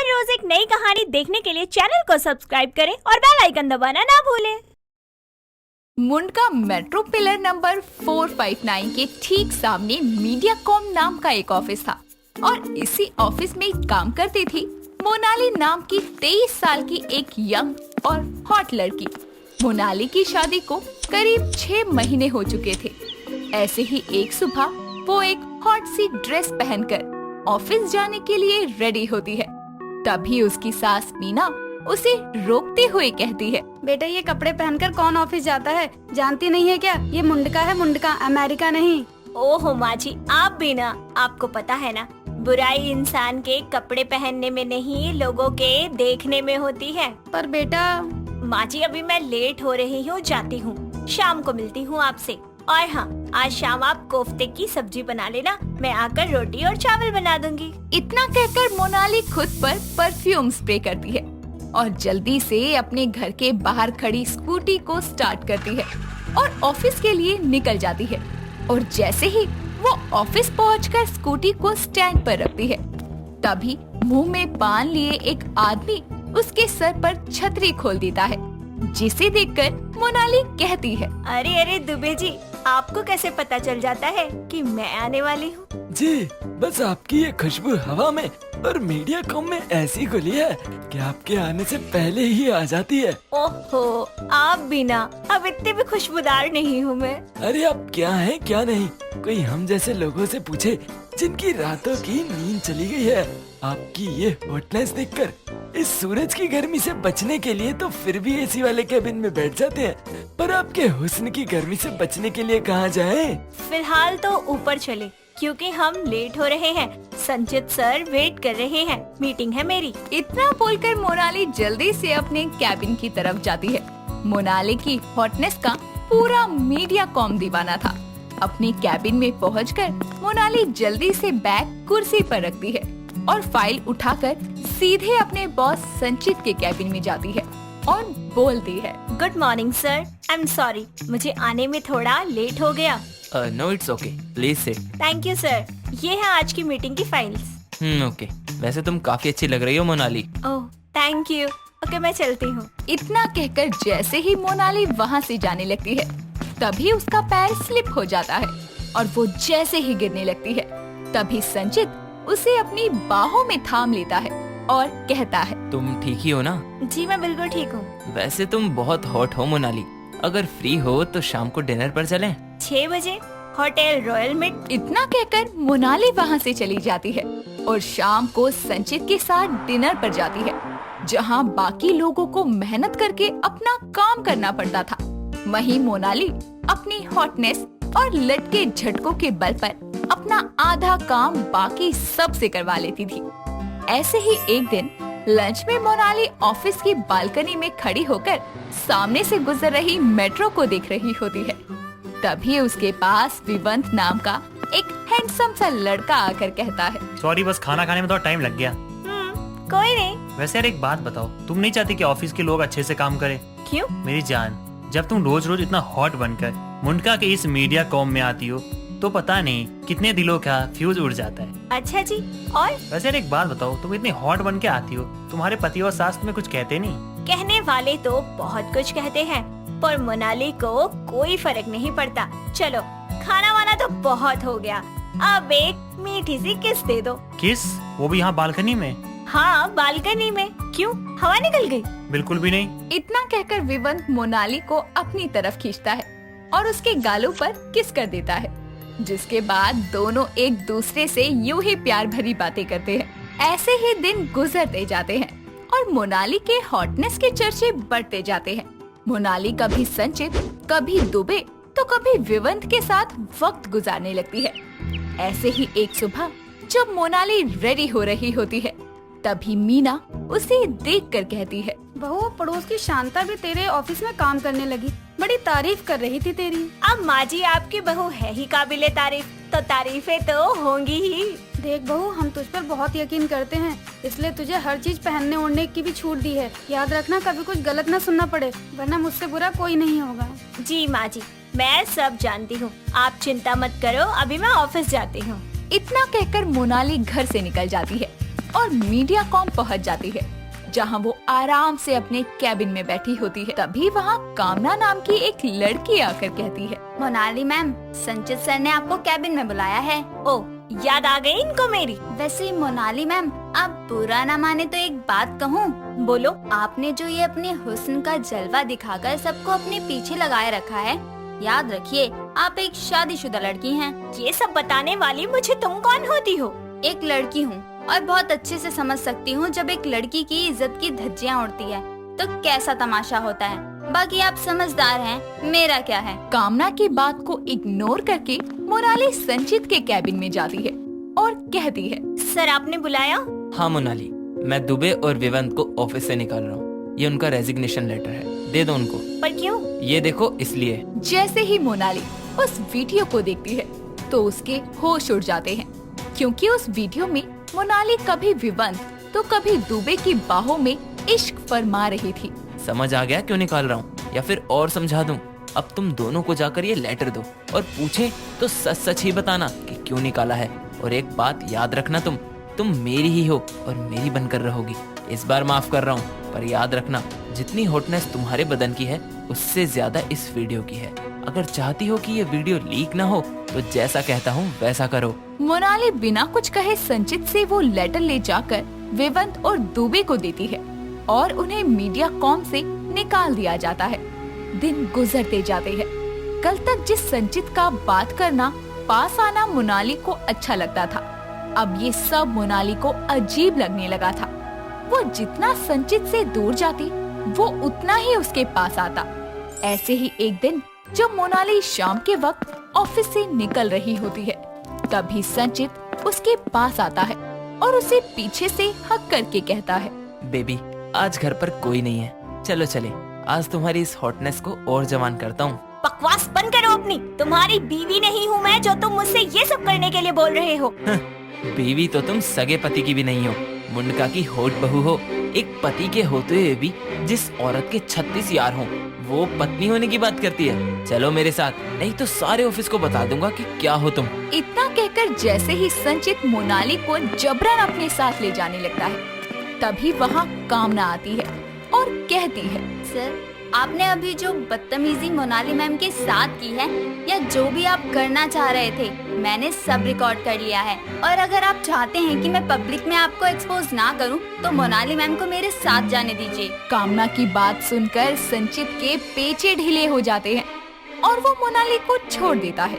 हर रोज एक नई कहानी देखने के लिए चैनल को सब्सक्राइब करें और बेल आइकन दबाना ना भूलें। मुंडका मेट्रो पिलर नंबर 459 के ठीक सामने मीडियाकॉम नाम का एक ऑफिस था और इसी ऑफिस में काम करती थी मोनाली नाम की 23 साल की एक यंग और हॉट लड़की। मोनाली की शादी को करीब 6 महीने हो चुके थे। ऐसे ही एक सुबह वो एक हॉट सी ड्रेस पहनकर ऑफिस जाने के लिए रेडी होती है। तभी उसकी सास मीना उसे रोकते हुए कहती है, बेटा ये कपड़े पहनकर कौन ऑफिस जाता है? जानती नहीं है क्या? ये मुंडका है, मुंडका, अमेरिका नहीं। ओहो माँ जी, आप भी ना, आपको पता है ना, बुराई इंसान के कपड़े पहनने में नहीं लोगों के देखने में होती है। पर बेटा माँ जी अभी मैं लेट हो रही हूँ, जाती हूँ, शाम को मिलती हूँ आपसे। और हाँ, आज शाम आप कोफ्ते की सब्जी बना लेना, मैं आकर रोटी और चावल बना दूंगी। इतना कहकर मोनाली खुद पर परफ्यूम स्प्रे करती है और जल्दी से अपने घर के बाहर खड़ी स्कूटी को स्टार्ट करती है और ऑफिस के लिए निकल जाती है। और जैसे ही वो ऑफिस पहुंचकर स्कूटी को स्टैंड पर रखती है, तभी मुंह में पान लिए एक आदमी उसके सर पर छतरी खोल देता है, जिसे देखकर मोनाली कहती है, अरे अरे दुबे जी, आपको कैसे पता चल जाता है कि मैं आने वाली हूँ? जी, बस आपकी ये खुशबू हवा में और मीडियाकॉम में ऐसी घुली है कि आपके आने से पहले ही आ जाती है। ओहो, आप भी ना, अब इतने भी खुशबूदार नहीं हूँ मैं। अरे आप क्या हैं क्या नहीं, कोई हम जैसे लोगों से पूछे जिनकी रातों की नींद चली गई है। आपकी ये हॉटनेस देखकर इस सूरज की गर्मी से बचने के लिए तो फिर भी एसी वाले कैबिन में बैठ जाते हैं, पर आपके हुस्न की गर्मी से बचने के लिए कहाँ जाएं? फिलहाल तो ऊपर चले, क्योंकि हम लेट हो रहे हैं। संचित सर वेट कर रहे हैं, मीटिंग है मेरी। इतना बोलकर मोनाली जल्दी से अपने कैबिन की तरफ जाती है। मोनाली की हॉटनेस का पूरा मीडियाकॉम दीवाना था। अपने कैबिन में पहुंचकर मोनाली जल्दी से बैग कुर्सी पर रखती है और फाइल उठाकर सीधे अपने बॉस संचित के कैबिन में जाती है और बोलती है, good morning sir, I am sorry, मुझे आने में थोड़ा लेट हो गया। No it's okay, please sit. Thank you sir, ये है आज की मीटिंग की फाइल्स। ओके, वैसे तुम काफी अच्छी लग रही हो Monali. Oh thank you, okay मैं चलती हूँ। इतना कहकर जैसे ही मोनाली वहाँ से जाने लगती है, तभी उसका पैर स्लिप हो जाता है और वो जैसे ही गिरने लगती है, तभी संचित उसे अपनी बाहों में थाम लेता है और कहता है, तुम ठीक ही हो ना? जी मैं बिल्कुल ठीक हूँ। वैसे तुम बहुत हॉट हो मोनाली, अगर फ्री हो तो शाम को डिनर पर चलें। 6 बजे होटल रॉयल मिट। इतना कहकर मोनाली वहाँ से चली जाती है और शाम को संचित के साथ डिनर पर जाती है, जहाँ बाकी लोगों को मेहनत करके अपना काम करना पड़ता था। वहीं मोनाली अपनी हॉटनेस और लटके झटकों के बल पर अपना आधा काम बाकी सब से करवा लेती थी। ऐसे ही एक दिन लंच में मोनाली ऑफिस की बालकनी में खड़ी होकर सामने से गुजर रही मेट्रो को देख रही होती है। तभी उसके पास विवंत नाम का एक हैंडसम सा लड़का आकर कहता है, सॉरी, बस खाना खाने में थोड़ा टाइम लग गया। कोई नहीं। वैसे यार एक बात बताओ, तुम नहीं चाहती कि ऑफिस के लोग अच्छे से काम करें? क्यों? मेरी जान, जब तुम रोज रोज इतना हॉट बनकर मुंडका के इस मीडियाकॉम में आती हो तो पता नहीं कितने दिलों का फ्यूज उड़ जाता है। अच्छा जी, और? वैसे यार एक बात बताओ, तुम इतनी हॉट बन के आती हो, तुम्हारे पति और सास तुम्हें कुछ कहते नहीं? कहने वाले तो बहुत कुछ कहते हैं, पर मोनाली को कोई फर्क नहीं पड़ता। चलो खाना वाना तो बहुत हो गया, अब एक मीठी सी किस दे दो। किस? वो भी यहाँ बालकनी में? हाँ बालकनी में। क्यों, हवा निकल गई? बिल्कुल भी नहीं। इतना कहकर विवंत मोनाली को अपनी तरफ खींचता है और उसके गालों पर किस कर देता है, जिसके बाद दोनों एक दूसरे से यूं ही प्यार भरी बातें करते हैं। ऐसे ही दिन गुजरते जाते हैं और मोनाली के हॉटनेस के चर्चे बढ़ते जाते हैं। मोनाली कभी संचित, कभी दुबे, तो कभी विवंत के साथ वक्त गुजारने लगती है। ऐसे ही एक सुबह जब मोनाली रेडी हो रही होती है, तभी मीना उसे देखकर कहती है, बहू, पड़ोस की शांता भी तेरे ऑफिस में काम करने लगी, बड़ी तारीफ कर रही थी तेरी। अब माँ जी आपकी बहू है ही काबिले तारीफ, तो तारीफें तो होंगी ही। देख बहू, हम तुझ पर बहुत यकीन करते हैं, इसलिए तुझे हर चीज पहनने ओढ़ने की भी छूट दी है। याद रखना, कभी कुछ गलत न सुनना पड़े, वरना मुझसे बुरा कोई नहीं होगा। जी माँ जी, मैं सब जानती हूँ, आप चिंता मत करो, अभी मैं ऑफिस जाती हूँ। इतना कहकर मोनाली घर से निकल जाती है और मीडियाकॉम पहुंच जाती है, जहां वो आराम से अपने कैबिन में बैठी होती है। तभी वहां कामना नाम की एक लड़की आकर कहती है, मोनाली मैम, संचित सर ने आपको कैबिन में बुलाया है। ओ, याद आ गई इनको मेरी। वैसे मोनाली मैम, आप बुरा ना माने तो एक बात कहूँ? बोलो। आपने जो ये अपने हुस्न का जलवा दिखाकर सबको अपने पीछे लगाए रखा है, याद रखिए आप एक शादीशुदा लड़की हैं। ये सब बताने वाली मुझे तुम कौन होती हो? एक लड़की हूँ और बहुत अच्छे से समझ सकती हूँ जब एक लड़की की इज्जत की धज्जियाँ उड़ती है तो कैसा तमाशा होता है। बाकी आप समझदार हैं, मेरा क्या है। कामना की बात को इग्नोर करके मोनाली संचित के कैबिन में जाती है और कहती है, सर आपने बुलाया? हाँ मोनाली, मैं दुबे और विवंत को ऑफिस से निकाल रहा हूँ। ये उनका रेजिग्नेशन लेटर है, दे दो उनको। पर क्यों? ये देखो इसलिए। जैसे ही मोनाली उस वीडियो को देखती है तो उसके होश उड़ जाते हैं, क्योंकि उस वीडियो में मोनाली कभी विवंत तो कभी दुबे की बाहों में इश्क फरमा रही थी। समझ आ गया क्यों निकाल रहा हूँ, या फिर और समझा दूं? अब तुम दोनों को जाकर ये लेटर दो और पूछे तो सच सच ही बताना कि क्यों निकाला है। और एक बात याद रखना, तुम मेरी ही हो और मेरी बनकर रहोगी। इस बार माफ कर रहा हूँ, पर याद रखना जितनी हॉटनेस तुम्हारे बदन की है उससे ज्यादा इस वीडियो की है। अगर चाहती हो कि ये वीडियो लीक ना हो तो जैसा कहता हूँ वैसा करो। मोनाली बिना कुछ कहे संचित से वो लेटर ले जाकर विवंत और दुबे को देती है और उन्हें मीडियाकॉम से निकाल दिया जाता है। दिन गुजरते जाते हैं। कल तक जिस संचित का बात करना, पास आना मोनाली को अच्छा लगता था, अब ये सब मोनाली को अजीब लगने लगा था। वो जितना संचित से दूर जाती वो उतना ही उसके पास आता। ऐसे ही एक दिन जब मोनाली शाम के वक्त ऑफिस से निकल रही होती है, तभी संचित उसके पास आता है और उसे पीछे से हक करके कहता है, बेबी आज घर पर कोई नहीं है, चलो चले, आज तुम्हारी इस हॉटनेस को और जवान करता हूँ। बकवास बंद करो अपनी। तुम्हारी बीवी नहीं हूँ मैं जो तुम मुझसे ये सब करने के लिए बोल रहे हो। बीवी तो तुम सगे पति की भी नहीं हो, मुंडका की होठ बहू हो। एक पति के होते हुए भी जिस औरत के 36 यार हों, वो पत्नी होने की बात करती है। चलो मेरे साथ, नहीं तो सारे ऑफिस को बता दूंगा कि क्या हो तुम। इतना कहकर जैसे ही संचित मोनाली को जबरन अपने साथ ले जाने लगता है, तभी वहाँ कामना आती है और कहती है, सर आपने अभी जो बदतमीजी मोनाली मैम के साथ की है या जो भी आप करना चाह रहे थे, मैंने सब रिकॉर्ड कर लिया है। और अगर आप चाहते हैं कि मैं पब्लिक में आपको एक्सपोज ना करूं, तो मोनाली मैम को मेरे साथ जाने दीजिए। कामना की बात सुनकर संचित के पेचे ढीले हो जाते हैं और वो मोनाली को छोड़ देता है,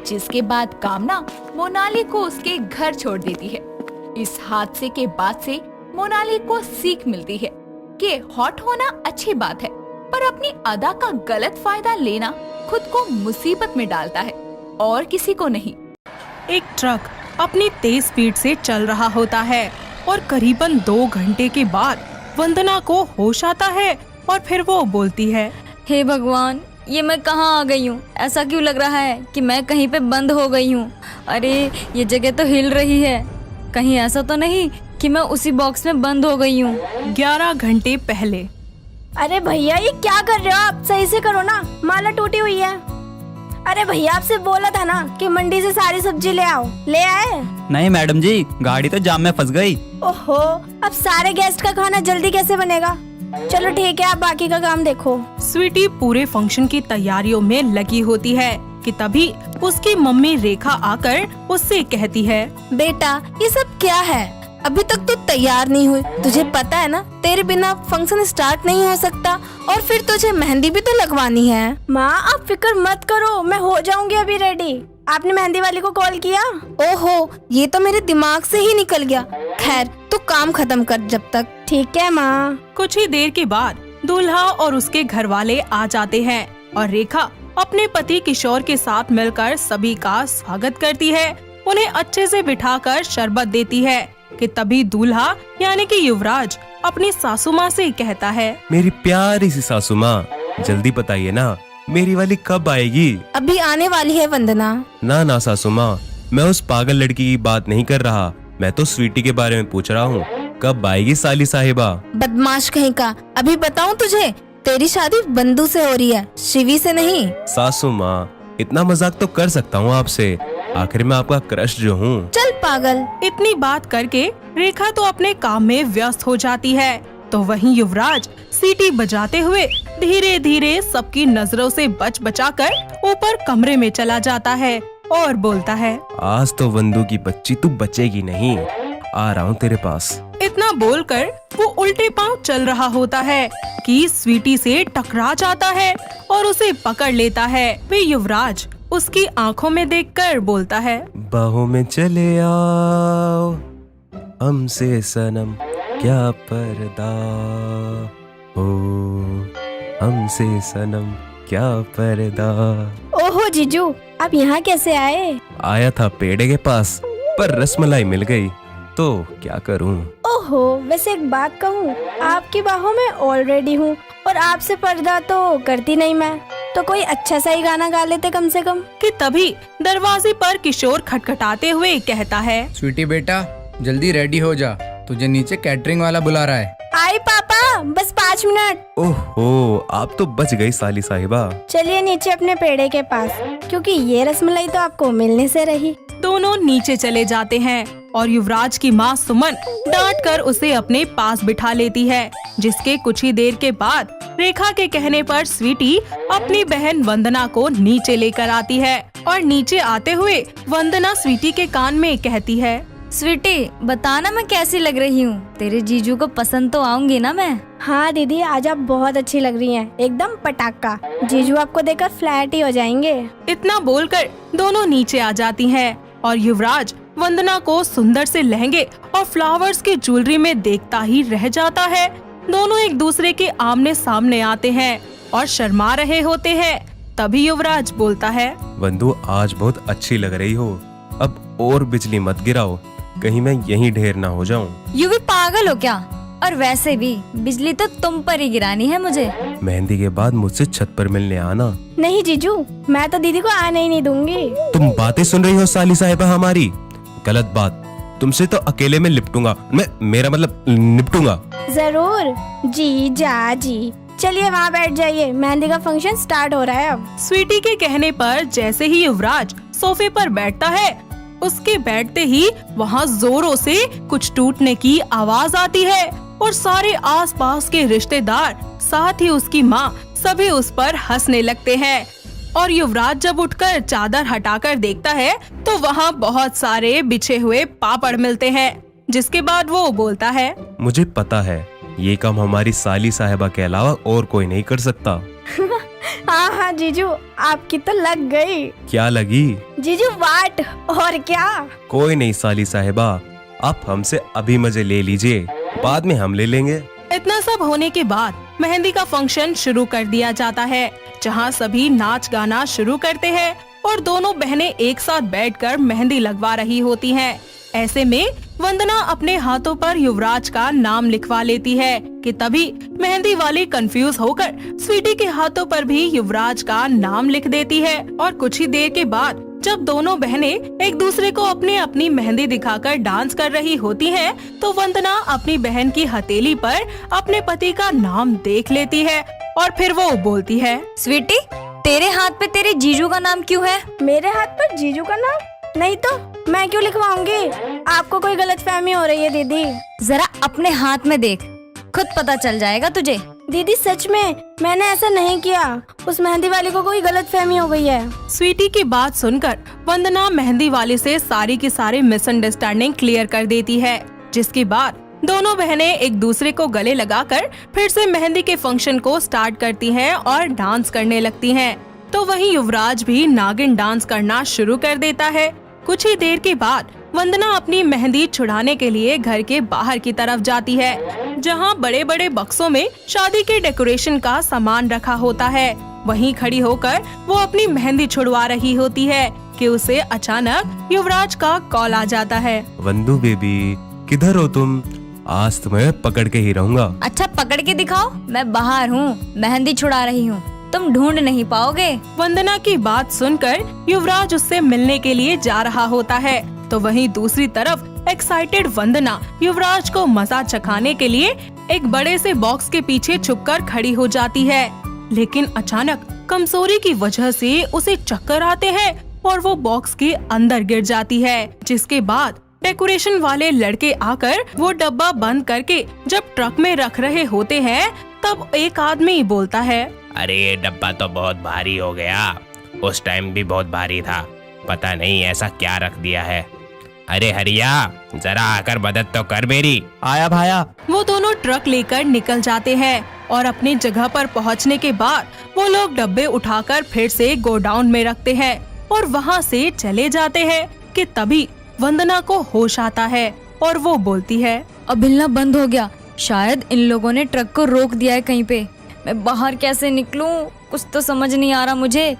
जिसके बाद कामना मोनाली को उसके घर छोड़ देती है। इस हादसे के बाद से मोनाली को सीख मिलती है कि हॉट होना अच्छी बात है, पर अपनी अदा का गलत फायदा लेना खुद को मुसीबत में डालता है और किसी को नहीं। एक ट्रक अपनी तेज स्पीड से चल रहा होता है और करीबन 2 घंटे के बाद वंदना को होश आता है और फिर वो बोलती है, हे भगवान, ये मैं कहाँ आ गई हूँ? ऐसा क्यों लग रहा है कि मैं कहीं पे बंद हो गई हूँ? अरे ये जगह तो हिल रही है, कहीं ऐसा तो नहीं कि मैं उसी बॉक्स में बंद हो गई हूँ? 11 घंटे पहले। अरे भैया ये क्या कर रहे हो आप? सही से करो ना, माला टूटी हुई है। अरे भैया आपसे बोला था ना कि मंडी से सारी सब्जी ले आओ, ले आए? नहीं मैडम जी, गाड़ी तो जाम में फंस गई। ओहो, अब सारे गेस्ट का खाना जल्दी कैसे बनेगा? चलो ठीक है, आप बाकी का काम देखो। स्वीटी पूरे फंक्शन की तैयारियों में लगी होती है कि तभी उसकी मम्मी रेखा आकर उससे कहती है, बेटा ये सब क्या है? अभी तक तो तैयार नहीं हुई। तुझे पता है ना तेरे बिना फंक्शन स्टार्ट नहीं हो सकता, और फिर तुझे मेहंदी भी तो लगवानी है। माँ आप फिक्र मत करो, मैं हो जाऊंगी अभी रेडी। आपने मेहंदी वाली को कॉल किया? ओहो, ये तो मेरे दिमाग से ही निकल गया। खैर तू काम खत्म कर जब तक। ठीक है माँ। कुछ ही देर के बाद दूल्हा और उसके घर वाले आ जाते हैं और रेखा अपने पति किशोर के साथ मिलकर सभी का स्वागत करती है। उन्हें अच्छे से बिठाकर शरबत देती है कि तभी दूल्हा यानी कि युवराज अपनी सासू माँ से कहता है, मेरी प्यारी सी सासू माँ, जल्दी बताइए ना मेरी वाली कब आएगी? अभी आने वाली है वंदना। ना सासू माँ, मैं उस पागल लड़की की बात नहीं कर रहा, मैं तो स्वीटी के बारे में पूछ रहा हूँ। कब आएगी साली साहिबा? बदमाश कहीं का, अभी बताऊँ तुझे, तेरी शादी बंधु से हो रही है, शिवी से नहीं। सासू माँ इतना मजाक तो कर सकता हूँ आपसे, आखिर में आपका क्रश जो हूँ। चल पागल। इतनी बात करके रेखा तो अपने काम में व्यस्त हो जाती है। तो वहीं युवराज सीटी बजाते हुए धीरे धीरे सबकी नजरों से बच बचाकर ऊपर कमरे में चला जाता है और बोलता है, आज तो वंदू की बच्ची तू बचेगी नहीं, आ रहा हूँ तेरे पास। इतना बोलकर वो उल्टे पांव चल रहा होता है कि स्वीटी से टकरा जाता है और उसे पकड़ लेता है। वे युवराज उसकी आंखों में देखकर बोलता है, बाहों में चले आओ हमसे सनम क्या पर्दा हो, हमसे सनम क्या पर्दा। ओहो जीजू, आप यहाँ कैसे आए? आया था पेड़े के पास पर रसमलाई मिल गई तो क्या करूं। ओहो, वैसे एक बात कहूँ, आपकी बाहों में ऑलरेडी हूँ और आपसे पर्दा तो करती नहीं मैं, तो कोई अच्छा सा ही गाना गा लेते कम से कम। कि तभी दरवाजे पर किशोर खटखटाते हुए कहता है, स्वीटी बेटा जल्दी रेडी हो जा, तुझे नीचे कैटरिंग वाला बुला रहा है। आई पापा, बस 5 मिनट। ओहो, आप तो बच गई साली साहिबा। चलिए नीचे अपने पेड़े के पास, क्योंकि ये रसमलाई तो आपको मिलने से रही। दोनों नीचे चले जाते हैं और युवराज की माँ सुमन डांट कर उसे अपने पास बिठा लेती है, जिसके कुछ ही देर के बाद रेखा के कहने पर स्वीटी अपनी बहन वंदना को नीचे लेकर आती है और नीचे आते हुए वंदना स्वीटी के कान में कहती है, स्वीटी बताना मैं कैसी लग रही हूँ, तेरे जीजू को पसंद तो आऊंगी ना मैं। हाँ दीदी, आज आप बहुत अच्छी लग रही हैं, एकदम पटाखा। जीजू आपको देखकर फ्लैट ही हो जाएंगे। इतना बोलकर दोनों नीचे आ जाती हैं और युवराज वंदना को सुंदर से लहंगे और फ्लावर्स की ज्वेलरी में देखता ही रह जाता है। दोनों एक दूसरे के आमने सामने आते हैं और शर्मा रहे होते हैं। तभी युवराज बोलता है, वंदू आज बहुत अच्छी लग रही हो, अब और बिजली मत गिराओ, कहीं मैं यहीं ढेर ना हो जाऊं। यू भी पागल हो क्या? और वैसे भी बिजली तो तुम पर ही गिरानी है मुझे। मेहंदी के बाद मुझसे छत पर मिलने आना। नहीं जीजू, मैं तो दीदी को आने ही नहीं दूंगी। तुम बातें सुन रही हो साली साहिबा हमारी? गलत बात, तुमसे तो अकेले में लिपटूंगा मैं, मेरा मतलब निपटूंगा। जरूर जी जा जी, चलिए वहाँ बैठ जाइए, मेहंदी का फंक्शन स्टार्ट हो रहा है अब। स्वीटी के कहने पर जैसे ही युवराज सोफे पर बैठता है, उसके बैठते ही वहाँ जोरों से कुछ टूटने की आवाज आती है और सारे आसपास के रिश्तेदार साथ ही उसकी माँ सभी उस पर हंसने लगते हैं। और युवराज जब उठकर चादर हटाकर देखता है तो वहाँ बहुत सारे बिछे हुए पापड़ मिलते हैं, जिसके बाद वो बोलता है, मुझे पता है ये काम हमारी साली साहिबा के अलावा और कोई नहीं कर सकता। हाँ हाँ जीजू, आपकी तो लग गई। क्या लगी? जीजू वाट, और क्या? कोई नहीं साली साहिबा, आप हमसे अभी मजे ले लीजिए, बाद में हम ले लेंगे। इतना सब होने के बाद मेहंदी का फंक्शन शुरू कर दिया जाता है, जहाँ सभी नाच गाना शुरू करते हैं और दोनों बहनें एक साथ बैठकर मेहंदी लगवा रही होती हैं। ऐसे में वंदना अपने हाथों पर युवराज का नाम लिखवा लेती है कि तभी मेहंदी वाली कंफ्यूज होकर स्वीटी के हाथों पर भी युवराज का नाम लिख देती है। और कुछ ही देर के बाद जब दोनों बहनें एक दूसरे को अपनी अपनी मेहंदी दिखाकर डांस कर रही होती हैं, तो वंदना अपनी बहन की हथेली पर अपने पति का नाम देख लेती है और फिर वो बोलती है, स्वीटी तेरे हाथ पे तेरे जीजू का नाम क्यों है? मेरे हाथ पर जीजू का नाम? नहीं तो मैं क्यों लिखवाऊंगी? आपको कोई गलतफहमी हो रही है दीदी। जरा अपने हाथ में देख, खुद पता चल जाएगा तुझे। दीदी सच में मैंने ऐसा नहीं किया, उस मेहंदी वाली को कोई गलतफहमी हो गई है। स्वीटी की बात सुनकर वंदना मेहंदी वाले से सारी की सारी मिसअंडरस्टैंडिंग क्लियर कर देती है, जिसके बाद दोनों बहनें एक दूसरे को गले लगाकर फिर से मेहंदी के फंक्शन को स्टार्ट करती हैं और डांस करने लगती हैं। तो वहीं युवराज भी नागिन डांस करना शुरू कर देता है। कुछ ही देर के बाद वंदना अपनी मेहंदी छुड़ाने के लिए घर के बाहर की तरफ जाती है, जहां बड़े बड़े बक्सों में शादी के डेकोरेशन का सामान रखा होता है। वहीं खड़ी होकर वो अपनी मेहंदी छुड़वा रही होती है कि उसे अचानक युवराज का कॉल आ जाता है। वंदू बेबी किधर हो तुम? आज तुम्हें पकड़ के ही रहूंगा। अच्छा पकड़ के दिखाओ, मैं बाहर हूँ, मेहंदी छुड़ा रही हूँ, तुम ढूंढ नहीं पाओगे। वंदना की बात सुनकर युवराज उससे मिलने के लिए जा रहा होता है, तो वहीं दूसरी तरफ एक्साइटेड वंदना युवराज को मजा चखाने के लिए एक बड़े से बॉक्स के पीछे छुपकर खड़ी हो जाती है। लेकिन अचानक कमजोरी की वजह से उसे चक्कर आते हैं और वो बॉक्स के अंदर गिर जाती है, जिसके बाद डेकोरेशन वाले लड़के आकर वो डब्बा बंद करके जब ट्रक में रख रहे होते हैं, तब एक आदमी बोलता है, अरे ये डब्बा तो बहुत भारी हो गया, उस टाइम भी बहुत भारी था, पता नहीं ऐसा क्या रख दिया है। अरे हरिया, जरा आकर मदद तो कर मेरी। आया भाया। वो दोनों ट्रक लेकर निकल जाते हैं और अपनी जगह पर पहुंचने के बाद वो लोग डब्बे उठाकर फिर से गोडाउन में रखते हैं और वहां से चले जाते हैं कि तभी वंदना को होश आता है और वो बोलती है, अब हिलना बंद हो गया, शायद इन लोगों ने ट्रक को रोक दिया है कहीं पे। मैं बाहर कैसे निकलूं, कुछ तो समझ नहीं आ रहा मुझे।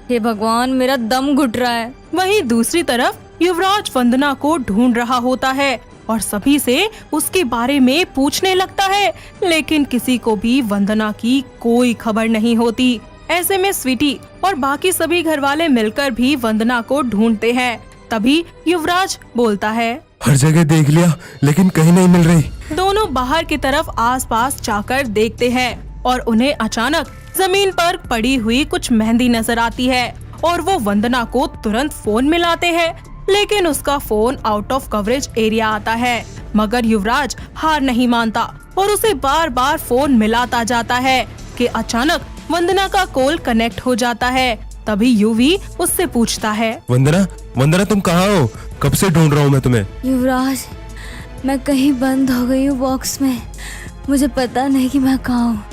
हे भगवान, मेरा दम घुट रहा है। वहीं दूसरी तरफ युवराज वंदना को ढूंढ रहा होता है और सभी से उसके बारे में पूछने लगता है, लेकिन किसी को भी वंदना की कोई खबर नहीं होती। ऐसे में स्वीटी और बाकी सभी घर वाले मिलकर भी वंदना को ढूंढते हैं। तभी युवराज बोलता है, हर जगह देख लिया लेकिन कहीं नहीं मिल रही। दोनों बाहर की तरफ आसपास जाकर देखते हैं और उन्हें अचानक जमीन पर पड़ी हुई कुछ मेहंदी नजर आती है और वो वंदना को तुरंत फोन मिलाते हैं, लेकिन उसका phone out of coverage area आता है। मगर युवराज हार नहीं मानता और उसे बार बार फोन मिलाता जाता है कि अचानक वंदना का कॉल कनेक्ट हो जाता है। तभी यूवी उससे पूछता है, वंदना, वंदना तुम कहाँ हो? कब से ढूंढ रहा हूँ मैं तुम्हें। युवराज, मैं कहीं बंद हो गई हूँ बॉक्स में, मुझे पता नहीं कि मैं कहाँ हूँ।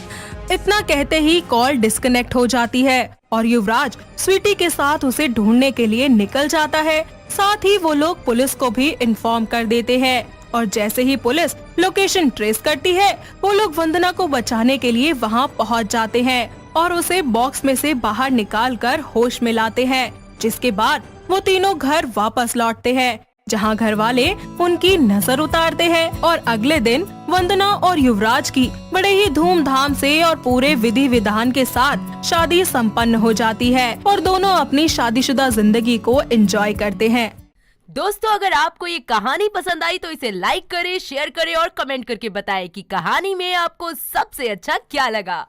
इतना कहते ही कॉल डिस्कनेक्ट हो जाती है और युवराज स्वीटी के साथ उसे ढूंढने के लिए निकल जाता है। साथ ही वो लोग पुलिस को भी इन्फॉर्म कर देते हैं और जैसे ही पुलिस लोकेशन ट्रेस करती है, वो लोग वंदना को बचाने के लिए वहां पहुंच जाते हैं और उसे बॉक्स में से बाहर निकालकर होश में लाते हैं। जिसके बाद वो तीनों घर वापस लौटते हैं, जहां घर वाले उनकी नजर उतारते हैं और अगले दिन वंदना और युवराज की बड़े ही धूमधाम से और पूरे विधि विधान के साथ शादी संपन्न हो जाती है और दोनों अपनी शादीशुदा जिंदगी को एंजॉय करते हैं। दोस्तों, अगर आपको ये कहानी पसंद आई तो इसे लाइक करें, शेयर करें और कमेंट करके बताएं कि कहानी में आपको सबसे अच्छा क्या लगा।